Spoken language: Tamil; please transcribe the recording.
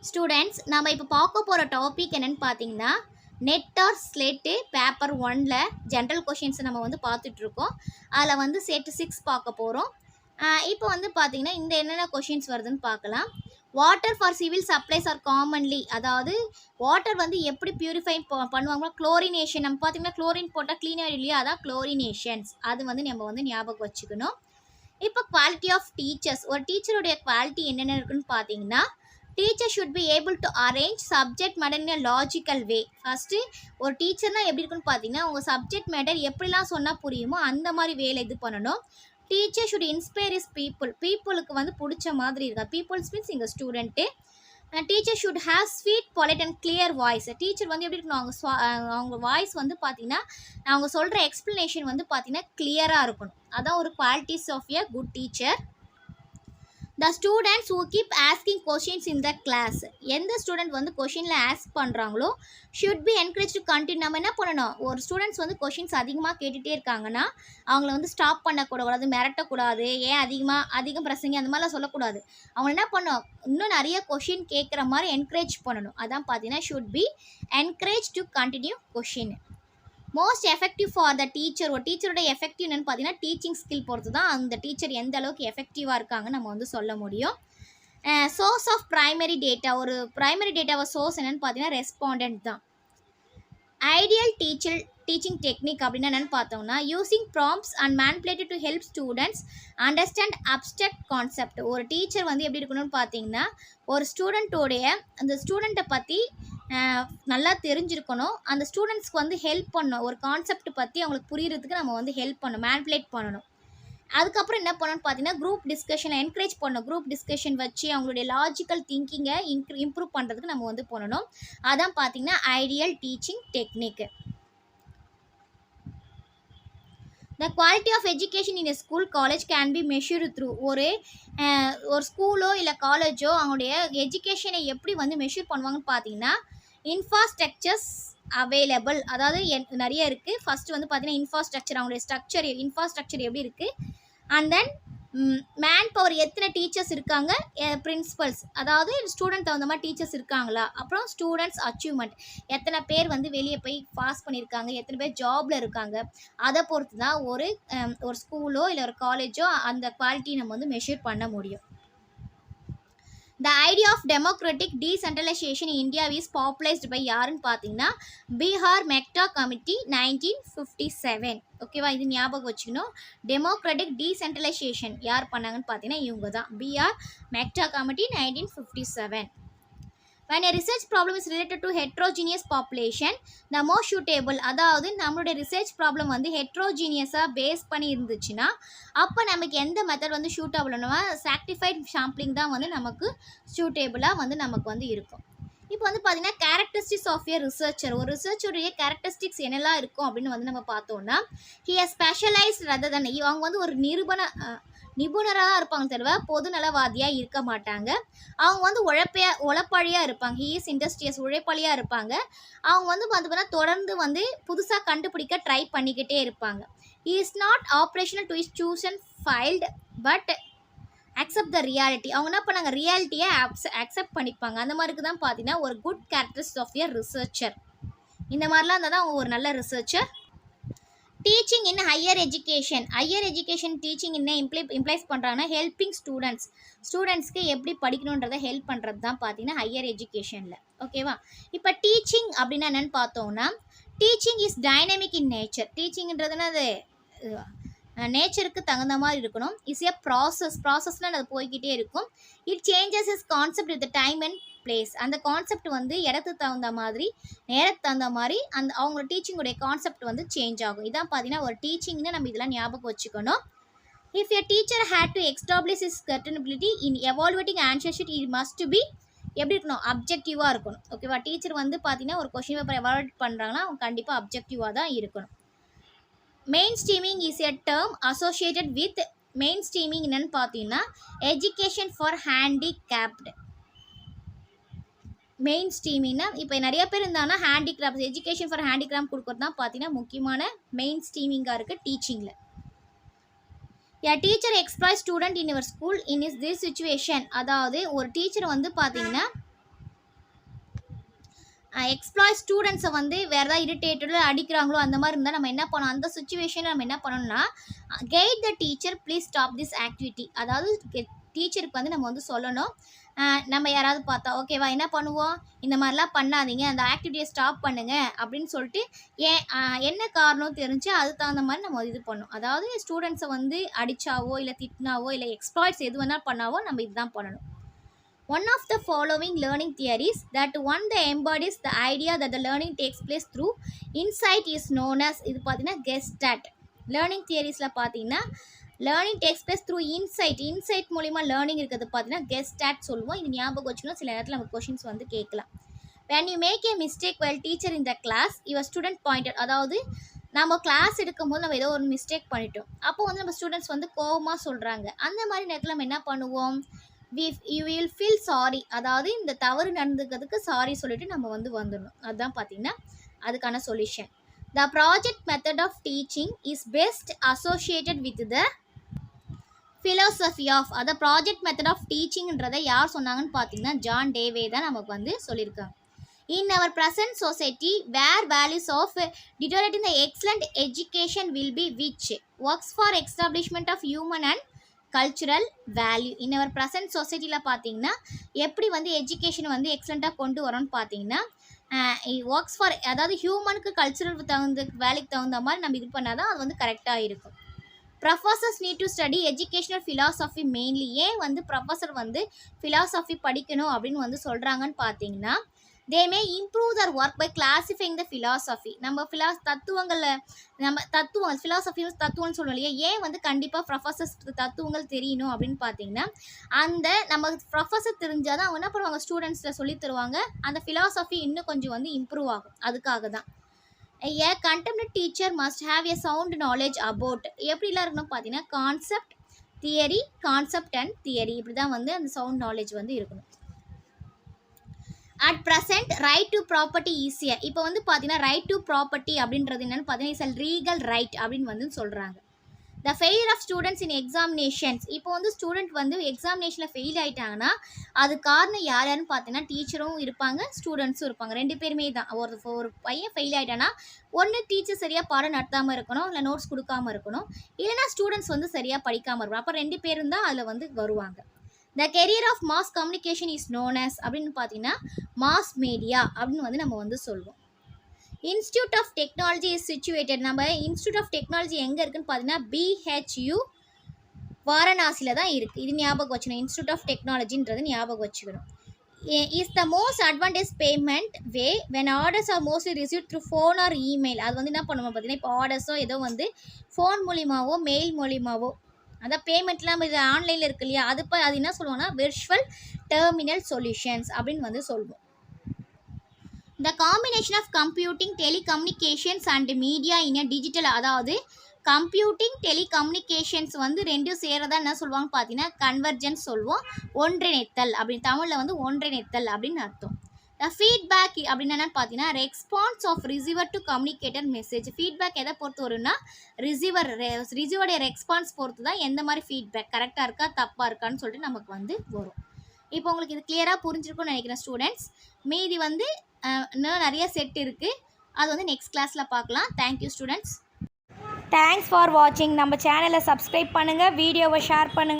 ஸ்டூடெண்ட்ஸ் நம்ம இப்போ பார்க்க போகிற டாபிக் என்னென்னு பார்த்தீங்கன்னா நெட் ஆர் ஸ்லேட்டு பேப்பர் 1ல் ஜென்ரல் கொஷின்ஸ் நம்ம வந்து பார்த்துட்ருக்கோம். அதில் வந்து செட் 6 பார்க்க போகிறோம். இப்போ வந்து பார்த்தீங்கன்னா இந்த என்னென்ன கொஷின்ஸ் வருதுன்னு பார்க்கலாம். Water for civil supplies R commonly, அதாவது வாட்டர் வந்து எப்படி பியூரிஃபை பண்ணுவாங்களோ குளோரினேஷன். நம்ம பார்த்தீங்கன்னா குளோரின் போட்டால் க்ளீனாக இல்லையா, அதான் குளோரினேஷன்ஸ். அது வந்து நம்ம வந்து ஞாபகம் வச்சுக்கணும். இப்போ குவாலிட்டி ஆஃப் டீச்சர்ஸ், ஒரு டீச்சருடைய குவாலிட்டி என்னென்ன இருக்குன்னு பார்த்தீங்கன்னா teacher should be able to arrange subject matter in a logical way. First ஒரு டீச்சர்னால் எப்படி இருக்குன்னு பார்த்தீங்கன்னா உங்கள் சப்ஜெக்ட் மேட்டர் எப்படிலாம் சொன்னால் புரியுமோ அந்த மாதிரி வேலை இது பண்ணணும். டீச்சர் ஷுட் இன்ஸ்பயர் இஸ் பீப்புளுக்கு வந்து பிடிச்ச மாதிரி இருக்கா. பீப்புள்ஸ் மீன்ஸ் இங்கே student. Teacher should have sweet polite and clear voice. Teacher வந்து எப்படி இருக்கணும், அவங்க வாய்ஸ் வந்து பார்த்தீங்கன்னா அவங்க சொல்கிற எக்ஸ்ப்ளனேஷன் வந்து பார்த்தீங்கன்னா கிளியராக இருக்கணும். அதான் ஒரு qualities of a good teacher. The students who keep asking questions in the class, எந்த ஸ்டூடெண்ட் வந்து கொஷினில் ஆஸ்க் பண்ணுறாங்களோ should be encourage to continue. நம்ம என்ன பண்ணணும், ஒரு ஸ்டூடெண்ட்ஸ் வந்து கொஷின்ஸ் அதிகமாக கேட்டுகிட்டே இருக்காங்கன்னா அவங்கள வந்து ஸ்டாப் பண்ணக்கூடாது, மிரட்டக்கூடாது, ஏன் அதிகம் பிரசங்க அந்த மாதிரிலாம் சொல்லக்கூடாது. அவங்க என்ன பண்ணணும், இன்னும் நிறைய கொஷின் கேட்குற மாதிரி என்கரேஜ் பண்ணணும். அதான் பார்த்தீங்கன்னா should be encourage to continue question. Most effective for the teacher, ஒரு டீச்சரோட எஃபெக்டிவ் என்னென்னு பார்த்தீங்கன்னா டீச்சிங் ஸ்கில் பொறுத்து தான் அந்த டீச்சர் எந்த அளவுக்கு எஃபெக்டிவாக இருக்காங்கன்னு நம்ம வந்து சொல்ல முடியும். சோர்ஸ் ஆஃப் ப்ரைமரி டேட்டா, ஒரு ப்ரைமரி டேட்டாவை சோர்ஸ் என்னென்னு பார்த்தீங்கன்னா ரெஸ்பாண்டன்ட் தான். ஐடியல் டீச்சிங் டெக்னிக் அப்படின்னா என்னென்னு பார்த்தோம்னா using prompts and manipulated to help students understand abstract concept. ஒரு டீச்சர் வந்து எப்படி இருக்கணும்னு பார்த்தீங்கன்னா ஒரு ஸ்டூடெண்ட்டோடைய அந்த ஸ்டூடெண்ட்டை பற்றி நல்லா தெரிஞ்சிருக்கணும். அந்த ஸ்டூடெண்ட்ஸ்க்கு வந்து ஹெல்ப் பண்ணணும், ஒரு கான்செப்ட் பற்றி அவங்களுக்கு புரிகிறதுக்கு நம்ம வந்து ஹெல்ப் பண்ணணும், மேனிபுலேட் பண்ணணும். அதுக்கப்புறம் என்ன பண்ணணும்னு பார்த்தீங்கன்னா குரூப் டிஸ்கஷனை என்கரேஜ் பண்ணணும். குரூப் டிஸ்கஷன் வச்சு அவங்களுடைய லாஜிக்கல் திங்கிங்கை இம்ப்ரூவ் பண்ணுறதுக்கு நம்ம வந்து பண்ணணும். அதான் பார்த்தீங்கன்னா ideal teaching technique. The quality of education in a school college can be measured through, ஒரு ஸ்கூலோ இல்லை காலேஜோ அவங்களுடைய எஜுகேஷனை எப்படி வந்து மெஷூர் பண்ணுவாங்கன்னு பார்த்தீங்கன்னா இன்ஃப்ராஸ்ட்ரக்சர்ஸ் அவைலபிள், அதாவது நிறைய இருக்குது. ஃபஸ்ட்டு வந்து பார்த்தீங்கன்னா இன்ஃப்ராஸ்ட்ரக்சர், அவங்களுடைய இன்ஃப்ராஸ்ட்ரக்சர் எப்படி இருக்குது. அண்ட் தென் மேன் பவர், எத்தனை டீச்சர்ஸ் இருக்காங்க, பிரின்சிபல்ஸ், அதாவது ஸ்டூடெண்ட் தகுந்த மாதிரி டீச்சர்ஸ் இருக்காங்களா. அப்புறம் ஸ்டூடெண்ட்ஸ் அச்சீவ்மெண்ட், எத்தனை பேர் வந்து வெளியே போய் பாஸ் பண்ணியிருக்காங்க, எத்தனை பேர் ஜாபில் இருக்காங்க. அதை பொறுத்து தான் ஒரு ஸ்கூலோ இல்லை ஒரு காலேஜோ அந்த குவாலிட்டி நம்ம வந்து மெஷர் பண்ண முடியும். The idea of democratic decentralization in India is popularized by யாருன்னு பார்த்தீங்கன்னா பீகார் மெக்டா கமிட்டி 1957. ஓகேவா, இது ஞாபகம் வச்சுக்கணும். டெமோக்ராட்டிக் டீசென்ட்ரலைசேஷன் யார் பண்ணாங்கன்னு பார்த்தீங்கன்னா இவங்க தான், Bihar மெக்டா committee 1957. When a research problem is related to heterogeneous population, the most suitable, அதாவது நம்மளுடைய ரிசர்ச் ப்ராப்ளம் வந்து ஹெட்ரோஜீனியஸாக பேஸ் பண்ணி இருந்துச்சுன்னா அப்போ நமக்கு எந்த மெத்தட் வந்து சூட்டபிள்னா சாக்டிஃபைட் சாம்பிளிங் தான் வந்து நமக்கு சூட்டபிளாக வந்து நமக்கு வந்து இருக்கும். இப்போ வந்து பார்த்தீங்கன்னா கேரக்டரிஸ்டிக்ஸ் ஆஃப் ஏ ரிசர்ச்சர், ஒரு ரிசர்ச்சருடைய கேரக்டரிஸ்டிக்ஸ் என்னெல்லாம் இருக்கும் அப்படின்னு வந்து நம்ம பார்த்தோம்னா he has specialised rather than, அவங்க வந்து ஒரு நிபுணராக தான் இருப்பாங்க, தவிர பொதுநலவாதியாக இருக்க மாட்டாங்க. அவங்க வந்து உழைப்பாளியாக இருப்பாங்க. ஹீ இஸ் இண்டஸ்ட்ரியஸ், உழைப்பாளியாக இருப்பாங்க. அவங்க வந்து பார்த்தீங்கன்னா தொடர்ந்து வந்து புதுசாக கண்டுபிடிக்க ட்ரை பண்ணிக்கிட்டே இருப்பாங்க. He is not operational to is Susan filed but accept the reality. அவங்க என்ன பண்ணாங்க, ரியாலிட்டியை அக்செப்ட் பண்ணிப்பாங்க. அந்த மாதிரிக்கு தான் பார்த்தீங்கன்னா ஒரு good characteristics of a researcher. இந்த மாதிரிலாம் இருந்தால் தான் அவங்க ஒரு நல்ல researcher. Teaching in higher education teaching என்ன இம்ப்ளைஸ் பண்ணுறாங்கன்னா ஹெல்பிங் ஸ்டூடெண்ட்ஸ்க்கு எப்படி படிக்கணுன்றதை ஹெல்ப் பண்ணுறது தான் பார்த்தீங்கன்னா ஹையர் எஜுகேஷனில். ஓகேவா, இப்போ டீச்சிங் அப்படின்னா என்னென்னு பார்த்தோம்னா teaching is dynamic in nature. டீச்சிங்கிறதுனா அது நேச்சருக்கு தகுந்த மாதிரி இருக்கணும். இஸ் ஏ ப்ராசஸ்னால் அது போய்கிட்டே இருக்கும். It changes is concept with time and place. அந்த கான்செப்ட் வந்து இடத்துக்கு தகுந்த மாதிரி நேரத்துக்கு தகுந்த மாதிரி அவங்களோட டீச்சிங்குடைய கான்செப்ட் வந்து சேஞ்ச் ஆகும். இதான் பார்த்தீங்கன்னா ஒரு டீச்சிங்னு நம்ம இதெல்லாம் ஞாபகம் வச்சுக்கணும். If a teacher had to establish is credibility in evaluating answer sheet it must be எப்படி இருக்கணும், அப்ஜெக்டிவாக இருக்கணும். ஓகேவா, டீச்சர் வந்து பார்த்தீங்கன்னா ஒரு கொஸ்டின் பேப்பர் எவாலுவேட் பண்ணுறாங்கன்னா அவங்க கண்டிப்பாக அப்ஜெக்டிவாக தான் இருக்கணும். Main streaming is a term associated with, main streaming என்னன்னு பார்த்தீங்கன்னா எஜுகேஷன் ஃபார் ஹேண்டிகேப்டு. மெயின் ஸ்ட்ரீமிங்னா இப்போ நிறைய பேர் இருந்தாங்கன்னா ஹேண்டிகிராஃப்ட்ஸ், எஜுகேஷன் ஃபார் ஹேண்டிகிராஃப்ட் கொடுக்குறது தான் பார்த்தீங்கன்னா முக்கியமான மெயின் ஸ்ட்ரீமிங்காக இருக்குது டீச்சிங்கில். A teacher exploits student in your school in this situation, அதாவது ஒரு டீச்சர் வந்து பார்த்தீங்கன்னா எக்ஸ்ப்ளாய் ஸ்டூடெண்ட்ஸை வந்து வேறு ஏதாவது இரிட்டேட்டடோ அடிக்கிறாங்களோ அந்த மாதிரி இருந்தால் நம்ம என்ன பண்ணணும், அந்த சுச்சுவேஷனில் நம்ம என்ன பண்ணணும்னா guide the teacher please stop this activity. அதாவது டீச்சருக்கு வந்து நம்ம வந்து சொல்லணும், நம்ம யாராவது பார்த்தா ஓகேவா என்ன பண்ணுவோம், இந்த மாதிரிலாம் பண்ணாதீங்க, அந்த ஆக்டிவிட்டியை ஸ்டாப் பண்ணுங்கள் அப்படின்னு சொல்லிட்டு என்ன காரணம் தெரிஞ்சு அதுக்கு தகுந்த மாதிரி நம்ம இது பண்ணணும். அதாவது ஸ்டூடெண்ட்ஸை வந்து அடித்தாவோ இல்லை திட்டினாவோ இல்லை எக்ஸ்ப்ளாய்ட்ஸ் எது வேணாலும் பண்ணாவோ நம்ம இதுதான் பண்ணணும். One of the following learning theories that one that embodies the idea that the learning takes place through insight is known as இது பார்த்தீங்கன்னா Gestalt. லேர்னிங் தியரிஸில் பார்த்தீங்கன்னா learning takes place through inside மூலிமா லேர்னிங் இருக்கிறது பார்த்தீங்கன்னா Gestalt சொல்லுவோம். இது ஞாபகம் வச்சுக்கணும், சில நேரத்தில் நம்ம கொஷின்ஸ் வந்து கேட்கலாம். when you make a mistake while teacher in the class your student pointed, அதாவது நம்ம கிளாஸ் எடுக்கும்போது நம்ம ஏதோ ஒரு மிஸ்டேக் பண்ணிட்டோம், அப்போ வந்து நம்ம ஸ்டூடெண்ட்ஸ் வந்து கோபமாக சொல்கிறாங்க, அந்த மாதிரி நேரத்தில் நம்ம என்ன பண்ணுவோம், you will feel sorry, அதாவது இந்த தவறு நடந்துக்கிறதுக்கு சாரி சொல்லிட்டு நம்ம வந்து வந்துடணும். அதுதான் பார்த்தீங்கன்னா அதுக்கான solution. The project method of teaching is best associated with the philosophy of, அத ப்ராஜெக்ட் மெத்தட் ஆஃப் டீச்சிங்ன்றதை யார் சொன்னாங்கன்னு பார்த்தீங்கன்னா ஜான் டேவே தான் நமக்கு வந்து சொல்லியிருக்காங்க. In our present society where values of deteriorating the excellent education will be which works for establishment of human and cultural value. In our present சொசைட்டியில் பார்த்தீங்கன்னா எப்படி வந்து எஜுகேஷன் வந்து எக்ஸலண்ட்டாக கொண்டு வரோன்னு பார்த்தீங்கன்னா ஒர்க்ஸ் ஃபார், அதாவது ஹியூமனுக்கு கல்ச்சுரல் வேலைக்கு தகுந்த மாதிரி நம்ம இது பண்ணால் தான் அது வந்து கரெக்டாக இருக்கும். Professors need to study educational philosophy mainly. ஏன் வந்து ப்ரொஃபஸர் வந்து ஃபிலாசபி படிக்கணும் அப்படின்னு வந்து சொல்கிறாங்கன்னு பார்த்தீங்கன்னா they may improve their work by classifying the philosophy. நம்ம தத்துவங்களில் ஃபிலாசபி தத்துவம்னு சொல்லுவோம் இல்லையா, ஏன் வந்து கண்டிப்பாக ப்ரொஃபஸர்ஸ் தத்துவங்கள் தெரியணும் அப்படின்னு பார்த்தீங்கன்னா அந்த நம்ம ப்ரொஃபஸர் தெரிஞ்சால் தான் அவங்க என்ன பண்ணுவாங்க, ஸ்டூடெண்ட்ஸில் சொல்லி தருவாங்க, அந்த ஃபிலாசபி இன்னும் கொஞ்சம் வந்து இம்ப்ரூவ் ஆகும். அதுக்காக தான் a contemporary teacher must have a sound knowledge about, எப்படிலாம் இருக்கணும் பார்த்தீங்கன்னா கான்செப்ட் அண்ட் தியரி, இப்படி தான் வந்து அந்த சவுண்ட் நாலேஜ் வந்து இருக்கணும். At present right to property easier. இப்போ வந்து பார்த்தீங்கன்னா ரைட் டு ப்ராப்பர்ட்டி அப்படின்றது என்னென்னு பார்த்தீங்கன்னா இஸ் லீகல் ரைட் அப்படின்னு வந்து சொல்கிறாங்க. The failure of students in examinations. இப்போ வந்து ஸ்டூடெண்ட் வந்து எக்ஸாமினேஷனில் ஃபெயில் ஆகிட்டாங்கன்னா அது காரணம் யாருன்னு பார்த்தீங்கன்னா டீச்சரும் இருப்பாங்க, ஸ்டூடெண்ட்ஸும் இருப்பாங்க, ரெண்டு பேருமே தான். ஒரு பையன் ஃபெயில் ஆகிட்டான்னா ஒன்று டீச்சர் சரியாக பாடம் நடத்தாமல் இருக்கணும், இல்லை நோட்ஸ் கொடுக்காமல் இருக்கணும், இல்லைனா ஸ்டூடெண்ட்ஸ் வந்து சரியாக படிக்காமல் இருக்கணும். அப்போ ரெண்டு பேரும் தான் அதில் வந்து வருவாங்க. The career of mass communication is known as அப்படின்னு பார்த்தீங்கன்னா மாஸ் மீடியா அப்படின்னு வந்து நம்ம வந்து சொல்லுவோம். Institute of technology is situated. நம்ம இன்ஸ்டியூட் ஆஃப் டெக்னாலஜி எங்கே இருக்குதுன்னு பார்த்தீங்கன்னா BHU வாரணாசியில் தான் இருக்குது. இது ஞாபகம் வச்சுக்கணும், இன்ஸ்டியூட் ஆஃப் டெக்னாலஜின்றது ஞாபகம் வச்சுக்கணும். Is the most advantage payment way when orders are mostly receive through phone or email. அது வந்து என்ன பண்ணுவோம் பார்த்தீங்கன்னா இப்போ ஆர்டர்ஸோ ஏதோ வந்து ஃபோன் மூலியமாவோ மெயில் மூலியமாவோ, அதான் பேமெண்ட்லாம் இது ஆன்லைனில் இருக்கு இல்லையா, அது என்ன சொல்லுவோம்னா விர்ச்சுவல் டெர்மினல் சொல்யூஷன்ஸ் அப்படின்னு வந்து சொல்லுவோம். The combination of computing telecommunications and media in a digital, அதாவது கம்ப்யூட்டிங் டெலிகம்யூனிகேஷன்ஸ் வந்து ரெண்டும் சேரதான் என்ன சொல்லுவாங்க பார்த்தீங்கன்னா கன்வர்ஜென்ஸ் சொல்லுவோம், ஒன்றிணைத்தல் அப்படின்னு தமிழில் வந்து ஒன்றிணைத்தல் அப்படின்னு அர்த்தம். த ஃபீட்பேக் அப்படின்னு என்னென்னு பார்த்தீங்கன்னா response of receiver to communicator message. Feedback எதை பொறுத்து வரும்னா ரிசீவருடைய ரெஸ்பான்ஸ் பொறுத்து தான் எந்த மாதிரி ஃபீட்பேக் கரெக்டாக இருக்கா தப்பாக இருக்கான்னு சொல்லிட்டு நமக்கு வந்து வரும். இப்போ உங்களுக்கு இது கிளியராக புரிஞ்சிருக்கும்னு நினைக்கிறேன் ஸ்டூடெண்ட்ஸ். மீதி வந்து இன்னும் நிறைய செட் இருக்குது, அது வந்து நெக்ஸ்ட் கிளாஸில் பார்க்கலாம். Thank you students. தேங்க்ஸ் ஃபார் வாட்சிங். நம்ம சேனலை சப்ஸ்கிரைப் பண்ணுங்கள், வீடியோவை ஷேர் பண்ணுங்கள்.